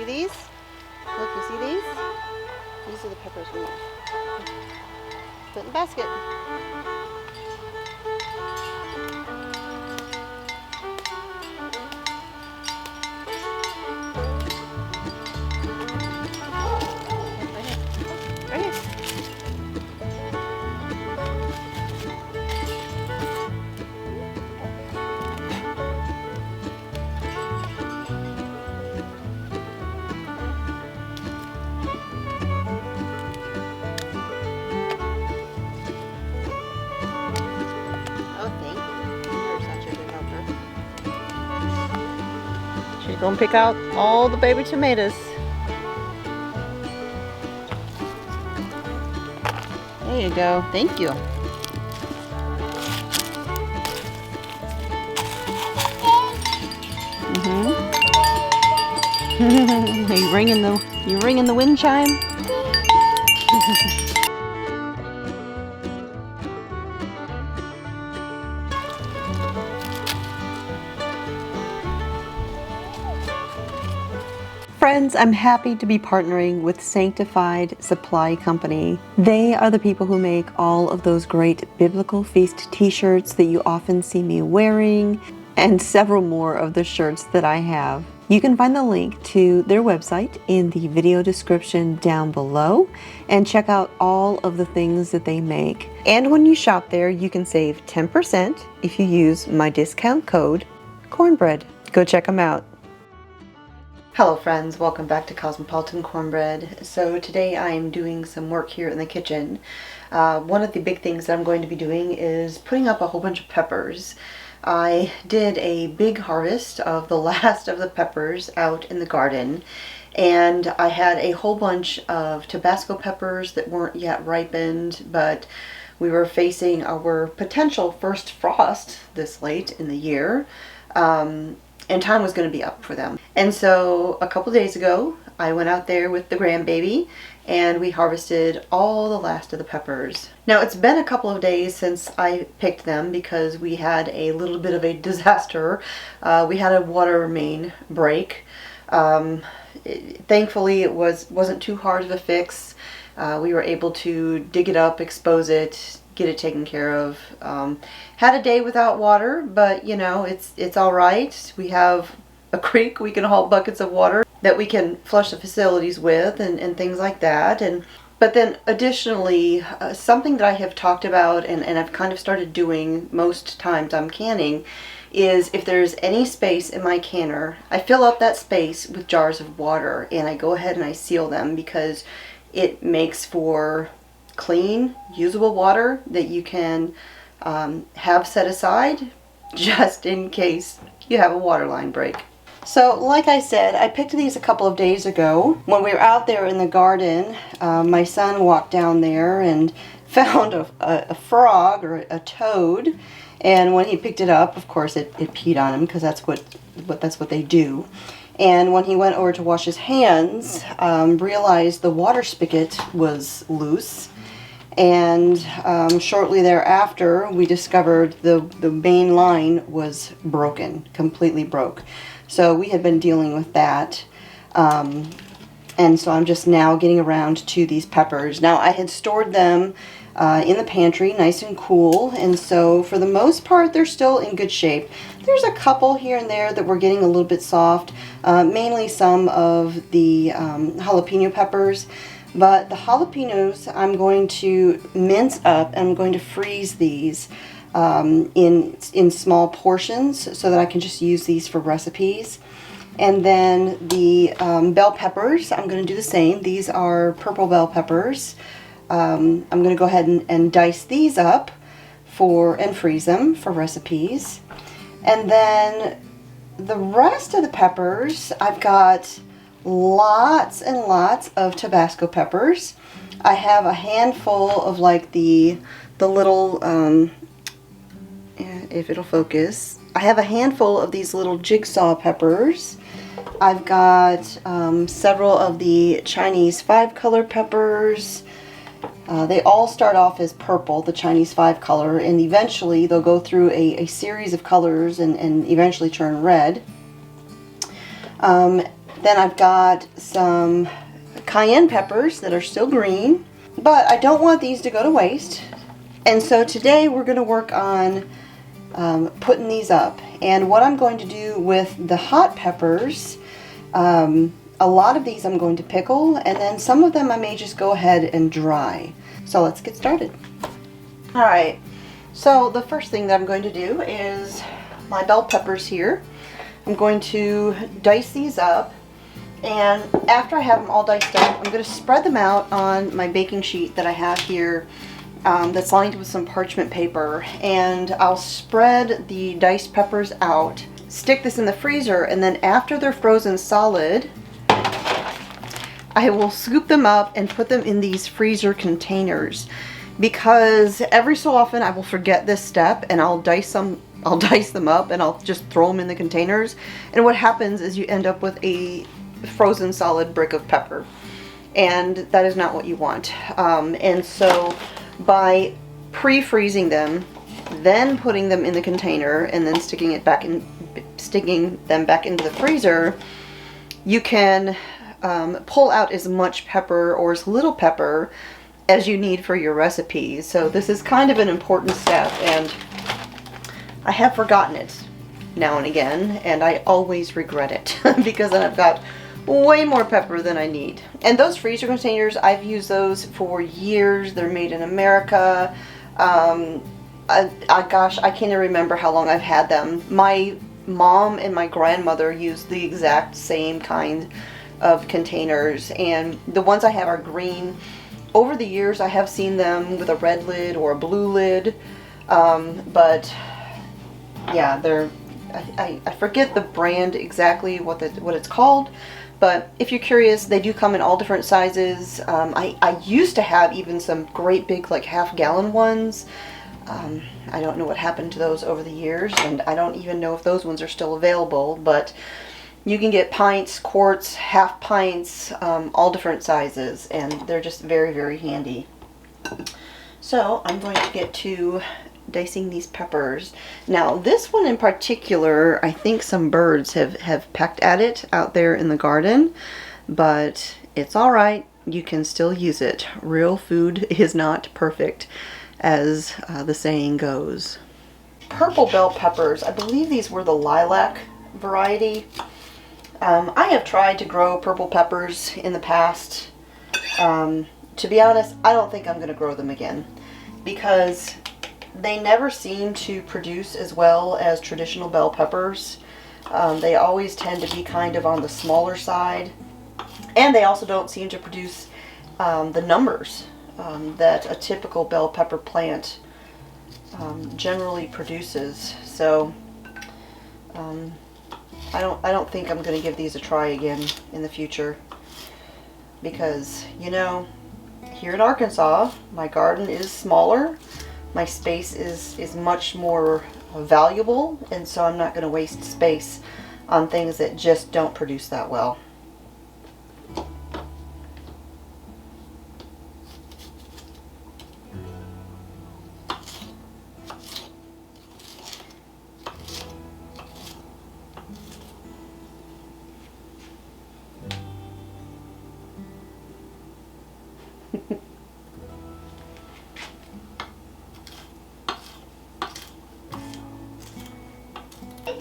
these? Look, you see these? These are the peppers we want. Put in the basket. Right here. She's gonna pick out all the baby tomatoes. There you go. Thank you. You ringing the wind chime? Friends, I'm happy to be partnering with Sanctified Supply Company. They are the people who make all of those great Biblical Feast t-shirts that you often see me wearing, and several more of the shirts that I have. You can find the link to their website in the video description down below and check out all of the things that they make. And when you shop there, you can save 10% if you use my discount code Cornbread. Go check them out. Hello friends, welcome back to Cosmopolitan Cornbread. So today I'm doing some work here in the kitchen. One of the big things that I'm going to be doing is putting up a whole bunch of peppers. I did a big harvest of the last of the peppers out in the garden, and I had a whole bunch of Tabasco peppers that weren't yet ripened, but we were facing our potential first frost this late in the year. And time was going to be up for them. And so a couple days ago, I went out there with the grandbaby and we harvested all the last of the peppers. Now it's been a couple of days since I picked them because we had a little bit of a disaster. We had a water main break. Thankfully it wasn't too hard of a fix. We were able to dig it up, expose it, get it taken care of. Had a day without water, but you know, it's all right. We have a creek we can haul buckets of water that we can flush the facilities with and things like that. But then additionally, something that I have talked about and I've kind of started doing most times I'm canning is if there's any space in my canner, I fill up that space with jars of water and I go ahead and I seal them because it makes for clean, usable water that you can have set aside just in case you have a water line break. So like I said, I picked these a couple of days ago. When we were out there in the garden, my son walked down there and found a frog or a toad, and when he picked it up, of course it peed on him because that's what they do. And when he went over to wash his hands, realized the water spigot was loose. And shortly thereafter, we discovered the main line was broken, completely broke. So we had been dealing with that. And so I'm just now getting around to these peppers. Now I had stored them in the pantry, nice and cool. And so for the most part, they're still in good shape. There's a couple here and there that were getting a little bit soft, mainly some of the jalapeno peppers. But the jalapenos I'm going to mince up and I'm going to freeze these in small portions so that I can just use these for recipes. And then the bell peppers, I'm going to do the same. These are purple bell peppers. I'm going to go ahead and dice these up and freeze them for recipes. And then the rest of the peppers, I've got lots and lots of Tabasco peppers. I have a handful of like the little, if it'll focus, I have a handful of these little jigsaw peppers. I've got several of the Chinese 5-color peppers. They all start off as purple, the Chinese 5-color, and eventually they'll go through a series of colors and eventually turn red. Then I've got some cayenne peppers that are still green, but I don't want these to go to waste. And so today we're going to work on putting these up. And what I'm going to do with the hot peppers, a lot of these I'm going to pickle, and then some of them I may just go ahead and dry. So let's get started. Alright, so the first thing that I'm going to do is my bell peppers here. I'm going to dice these up, and after I have them all diced up, I'm going to spread them out on my baking sheet that I have here that's lined with some parchment paper, and I'll spread the diced peppers out, stick this in the freezer, and then after they're frozen solid, I will scoop them up and put them in these freezer containers, because every so often I will forget this step and I'll dice them up and I'll just throw them in the containers, and what happens is you end up with a frozen solid brick of pepper, and that is not what you want. And so by pre-freezing them, then putting them in the container, and then sticking them back into the freezer, you can pull out as much pepper or as little pepper as you need for your recipes. So this is kind of an important step, and I have forgotten it now and again, and I always regret it because then I've got way more pepper than I need. And those freezer containers, I've used those for years. They're made in America. Gosh, I can't even remember how long I've had them. My mom and my grandmother used the exact same kind of containers, and the ones I have are green. Over the years I have seen them with a red lid or a blue lid, but yeah, I forget the brand exactly what it's called, but if you're curious, they do come in all different sizes. I used to have even some great big, like, half-gallon ones. I don't know what happened to those over the years, and I don't even know if those ones are still available, but you can get pints, quarts, half pints, all different sizes, and they're just very, very handy. So I'm going to get to dicing these peppers. Now this one in particular, I think some birds have pecked at it out there in the garden, but it's alright, you can still use it. Real food is not perfect, as the saying goes. Purple bell peppers, I believe these were the lilac variety. I have tried to grow purple peppers in the past. To be honest, I don't think I'm going to grow them again, because they never seem to produce as well as traditional bell peppers. They always tend to be kind of on the smaller side, and they also don't seem to produce the numbers that a typical bell pepper plant generally produces. So I don't think I'm going to give these a try again in the future, because, you know, here in Arkansas, my garden is smaller. My space is much more valuable, and so I'm not going to waste space on things that just don't produce that well.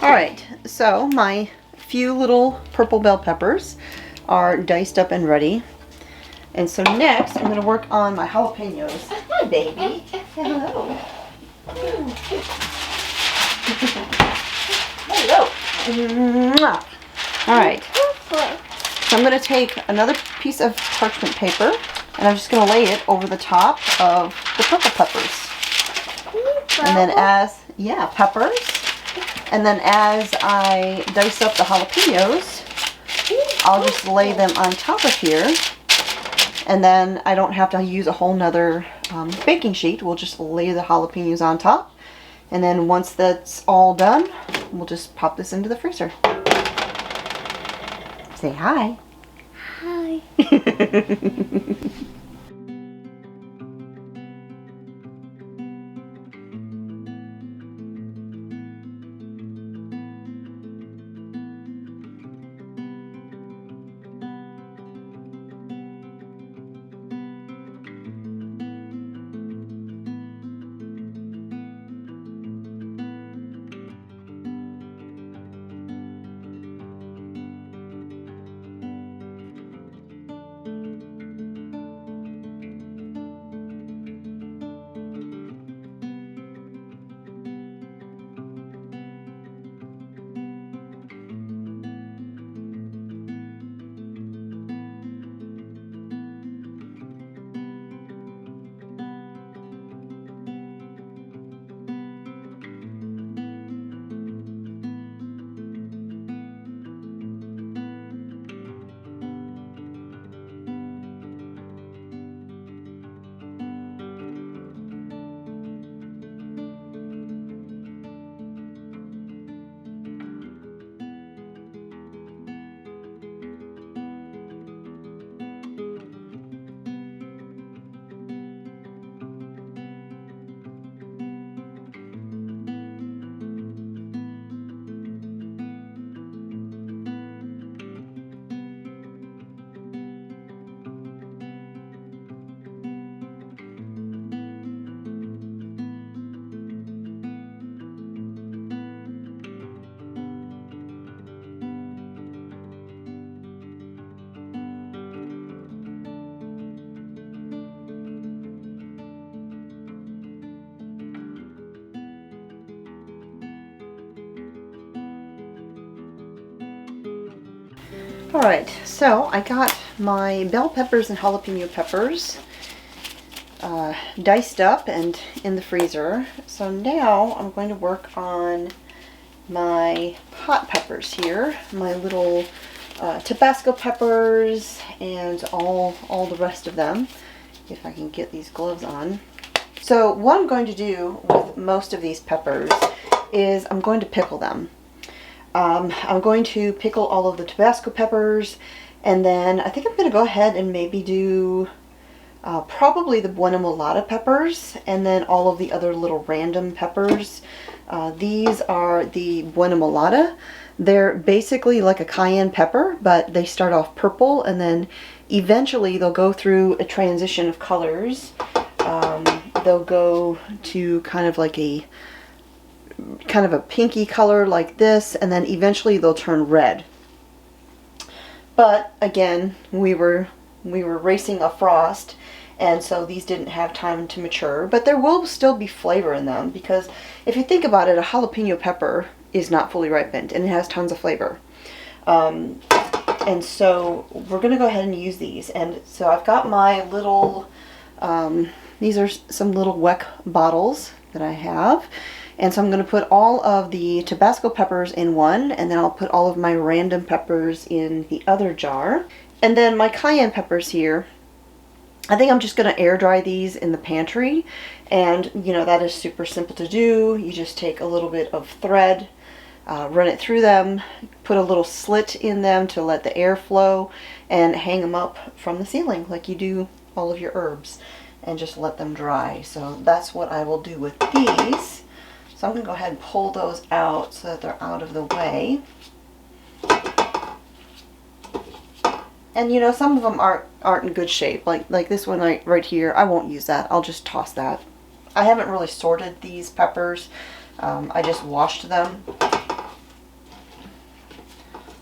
Alright, so my few little purple bell peppers are diced up and ready. And so next I'm going to work on my jalapenos. Hi, baby. Hello. Hello. Alright, so I'm going to take another piece of parchment paper, and I'm just going to lay it over the top of the purple peppers. And then peppers. And then as I dice up the jalapenos, I'll just lay them on top of here. And then I don't have to use a whole nother baking sheet. We'll just lay the jalapenos on top. And then once that's all done, we'll just pop this into the freezer. Say hi. Hi. Alright, so I got my bell peppers and jalapeno peppers diced up and in the freezer. So now I'm going to work on my hot peppers here, my little Tabasco peppers and all the rest of them, if I can get these gloves on. So what I'm going to do with most of these peppers is I'm going to pickle them. I'm going to pickle all of the Tabasco peppers, and then I think I'm going to go ahead and maybe do probably the Buena Mulata peppers, and then all of the other little random peppers. These are the Buena Mulata. They're basically like a cayenne pepper, but they start off purple, and then eventually they'll go through a transition of colors. They'll go to kind of a pinky color like this, and then eventually they'll turn red. But again, we were racing a frost, and so these didn't have time to mature, but there will still be flavor in them, because if you think about it, a jalapeno pepper is not fully ripened and it has tons of flavor. And so we're going to go ahead and use these. And so I've got my little, these are some little Weck bottles that I have. And so I'm going to put all of the Tabasco peppers in one, and then I'll put all of my random peppers in the other jar. And then my cayenne peppers here, I think I'm just going to air dry these in the pantry. And, you know, that is super simple to do. You just take a little bit of thread, run it through them, put a little slit in them to let the air flow, and hang them up from the ceiling like you do all of your herbs, and just let them dry. So that's what I will do with these. So I'm going to go ahead and pull those out so that they're out of the way. And you know, some of them aren't in good shape. Like this one right here, I won't use that. I'll just toss that. I haven't really sorted these peppers. I just washed them. So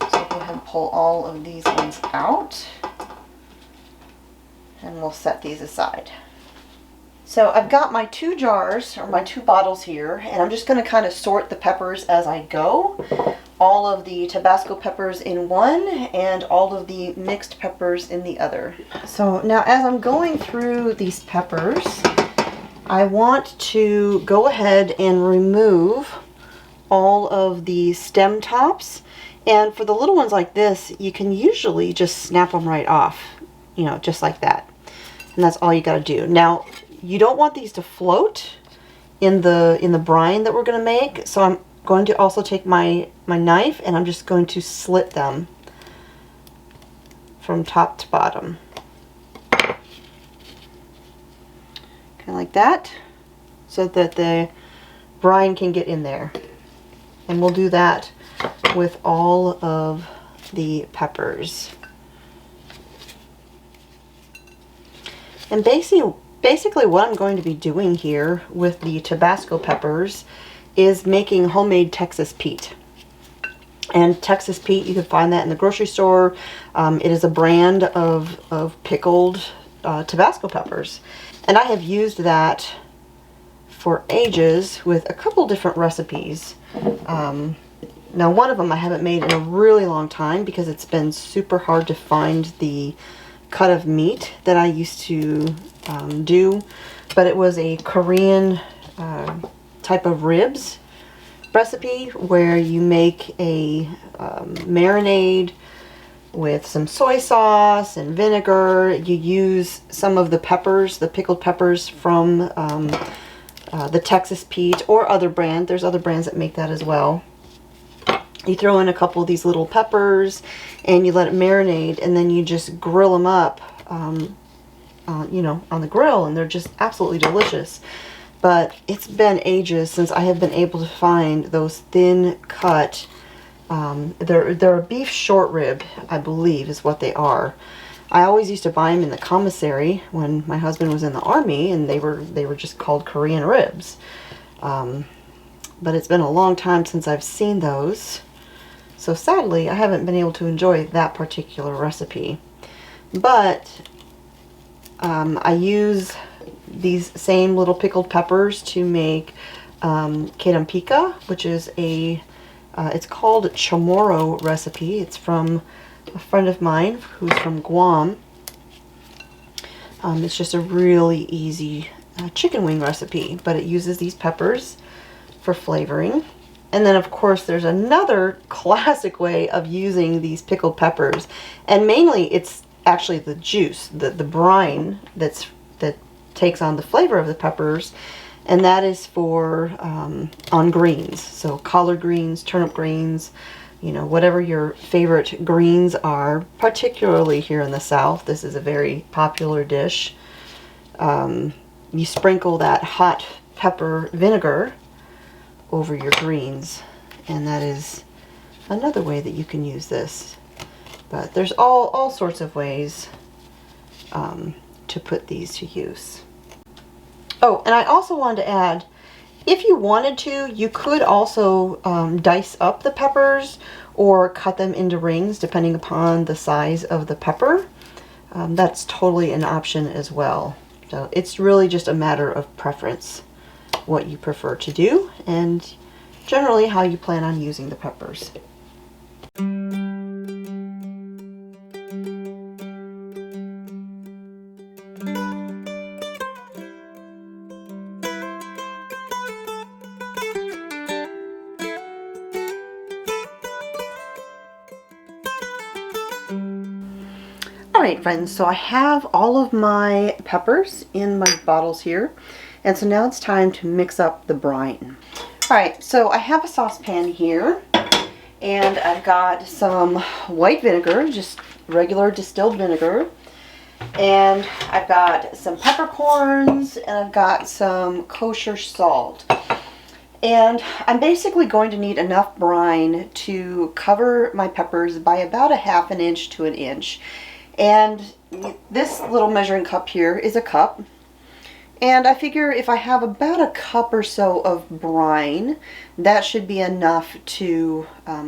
I'll go ahead and pull all of these ones out. And we'll set these aside. So I've got my 2 jars, or my 2 bottles here, and I'm just going to kind of sort the peppers as I go. All of the Tabasco peppers in one, and all of the mixed peppers in the other. So now as I'm going through these peppers, I want to go ahead and remove all of the stem tops. And for the little ones like this, you can usually just snap them right off, you know, just like that. And that's all you got to do. Now, you don't want these to float in the brine that we're going to make, so I'm going to also take my knife, and I'm just going to slit them from top to bottom. Kind of like that, so that the brine can get in there. And we'll do that with all of the peppers. And basically what I'm going to be doing here with the Tabasco peppers is making homemade Texas Pete. And Texas Pete, you can find that in the grocery store. It is a brand of pickled Tabasco peppers. And I have used that for ages with a couple different recipes. Now one of them I haven't made in a really long time because it's been super hard to find the cut of meat that I used to do. But it was a Korean type of ribs recipe where you make a marinade with some soy sauce and vinegar. You use some of the peppers, the pickled peppers from the Texas Pete or other brand. There's other brands that make that as well. You throw in a couple of these little peppers and you let it marinate, and then you just grill them up, you know, on the grill, and they're just absolutely delicious. But it's been ages since I have been able to find those thin cut. They're a beef short rib, I believe, is what they are. I always used to buy them in the commissary when my husband was in the army, and they were just called Korean ribs. But it's been a long time since I've seen those. So sadly, I haven't been able to enjoy that particular recipe. But I use these same little pickled peppers to make quedampika, which is a, it's called a chamorro recipe. It's from a friend of mine who's from Guam. It's just a really easy chicken wing recipe, but it uses these peppers for flavoring. And then of course there's another classic way of using these pickled peppers, and mainly it's actually the juice, the brine that takes on the flavor of the peppers, and that is for on greens. So collard greens, turnip greens, you know, whatever your favorite greens are, particularly here in the South. This is a very popular dish. You sprinkle that hot pepper vinegar over your greens, and that is another way that you can use this. But there's all sorts of ways to put these to use. Oh, and I also wanted to add, if you wanted to, you could also dice up the peppers or cut them into rings depending upon the size of the pepper. That's totally an option as well. So it's really just a matter of preference, what you prefer to do, and generally how you plan on using the peppers. Alright friends, so I have all of my peppers in my bottles here, and so now it's time to mix up the brine. Alright, so I have a saucepan here, and I've got some white vinegar, just regular distilled vinegar, and I've got some peppercorns, and I've got some kosher salt. And I'm basically going to need enough brine to cover my peppers by about a ½ inch to 1 inch. And this little measuring cup here is a cup. And I figure if I have about a cup or so of brine, that should be enough to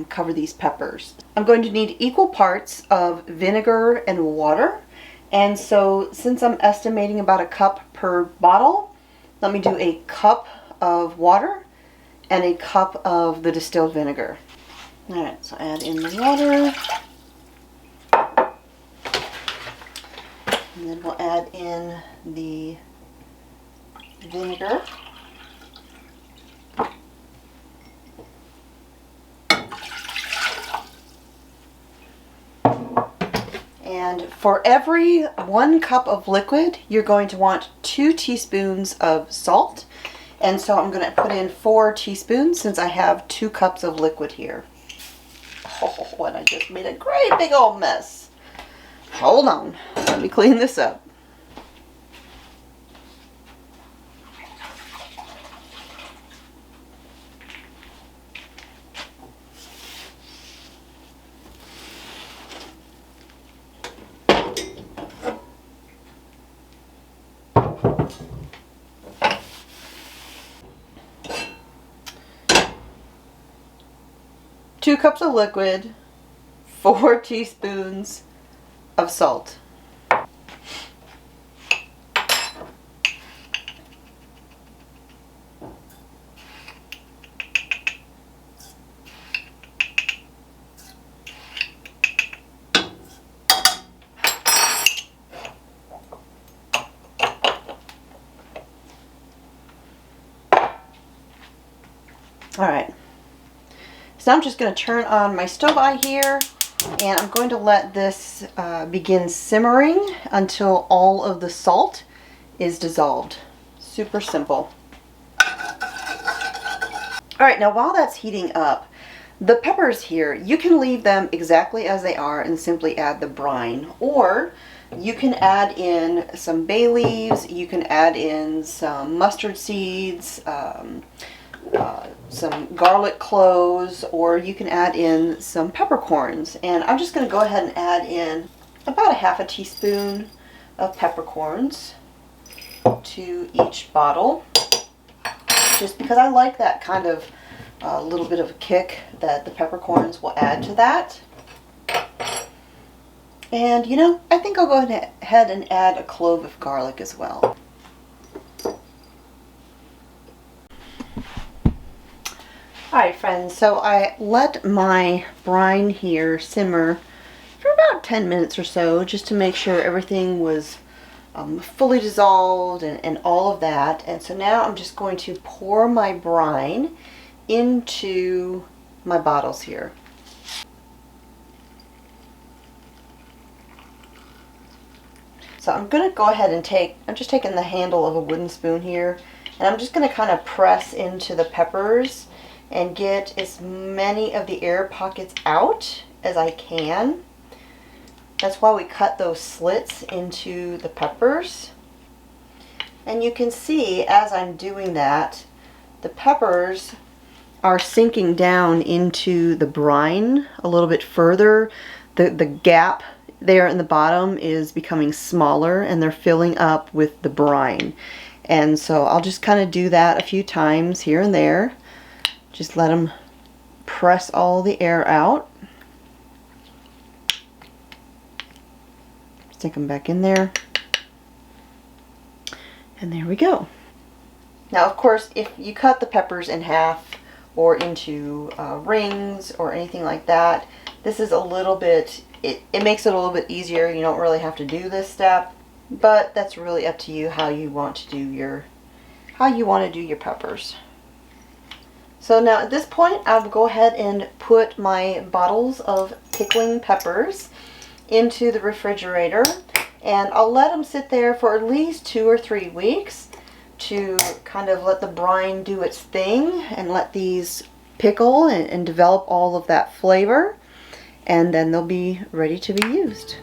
cover these peppers. I'm going to need equal parts of vinegar and water. And so since I'm estimating about a cup per bottle, let me do a cup of water and a cup of the distilled vinegar. Alright, so add in the water. And then we'll add in the vinegar. And for every 1 cup of liquid, you're going to want 2 teaspoons of salt. And so I'm going to put in 4 teaspoons since I have 2 cups of liquid here. Oh, and I just made a great big old mess. Hold on, let me clean this up. Two cups of liquid, 4 teaspoons of salt. Alright, so I'm just going to turn on my stove eye here, and I'm going to let this begin simmering until all of the salt is dissolved. Super simple. Alright, now while that's heating up, the peppers here, you can leave them exactly as they are and simply add the brine. Or you can add in some bay leaves, you can add in some mustard seeds, some garlic cloves, or you can add in some peppercorns. And I'm just going to go ahead and add in about a ½ teaspoon of peppercorns to each bottle, just because I like that kind of little bit of a kick that the peppercorns will add to that. And you know, I think I'll go ahead and add a clove of garlic as well. Alright friends, so I let my brine here simmer for 10 minutes or so just to make sure everything was fully dissolved and all of that. And so now I'm just going to pour my brine into my bottles here. So I'm going to go ahead and I'm just taking the handle of a wooden spoon here, and I'm just going to kind of press into the peppers and get as many of the air pockets out as I can. That's why we cut those slits into the peppers. And you can see as I'm doing that, the peppers are sinking down into the brine a little bit further. The gap there in the bottom is becoming smaller and they're filling up with the brine. And so I'll just kind of do that a few times here and there. Just let them press all the air out. Stick them back in there. And there we go. Now, of course, if you cut the peppers in half or into rings or anything like that, this is a little bit, it makes it a little bit easier. You don't really have to do this step, but that's really up to you how you want to do your peppers. So now at this point, I'll go ahead and put my bottles of pickling peppers into the refrigerator, and I'll let them sit there for at least 2 or 3 weeks to kind of let the brine do its thing and let these pickle and develop all of that flavor, and then they'll be ready to be used.